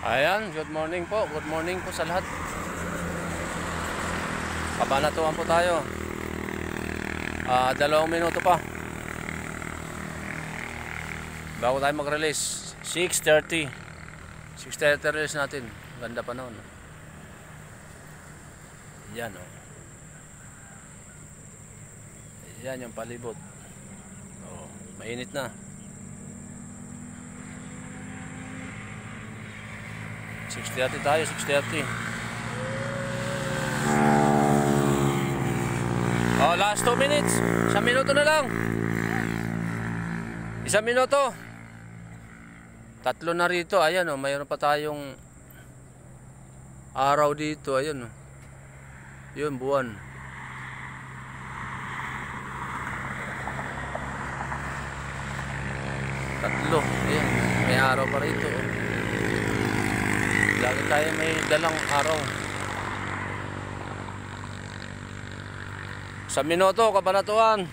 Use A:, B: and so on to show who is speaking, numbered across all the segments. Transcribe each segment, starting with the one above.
A: Ayan, good morning po. Good morning po sa lahat. Kabanatuan po tayo. 2 minuto pa bago tayo mag-release. 6:30 release natin. Ganda pa noon. Yan o. Yan yung palibot. Mainit na. 6:30 tayo, 6:30. Last 2 minutes. 1 minuto na lang. 1 minuto. 3 na rito. Ayan mayroon pa tayong araw dito. Ayan yun, buwan. Tatlo. Ayan, may araw pa rito. Lagi tayo may dalang araw. 1 minuto, Kabanatuan.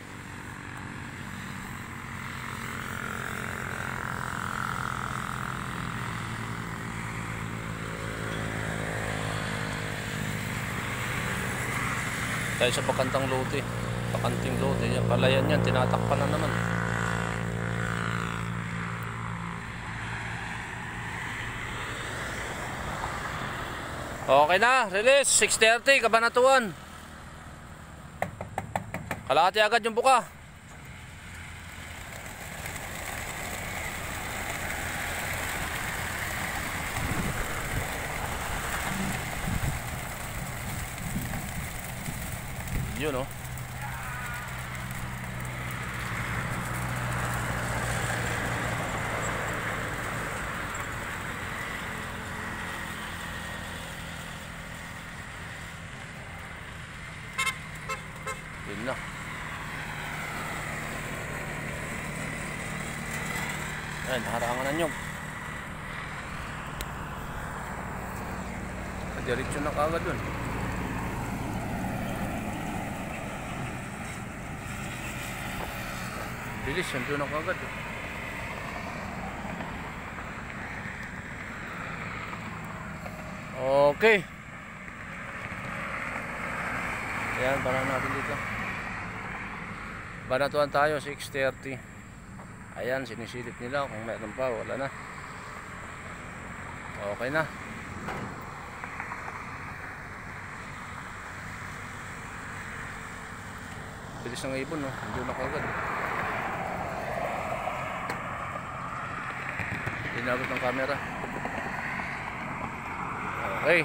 A: Tayo sa Pakantang Lote. Pakanting Lote. Yan, palayan yan, tinatakpan na naman. Okay na, release. 6:30, Kabanatuan. Kalahati agad yung buka. Yun Yun na. Ayan, harangan na nyo. Diretso na kagad dun. Bilis, yan doon na kagad. Okay. Ayan, parang natin dito. Banatuan tayo, 6:30. Ayan, sinisilip nila kung mayroon pa, wala na. Okay na. Bilis ng ibon, hindi na kagad. Inabot ng camera. Okay.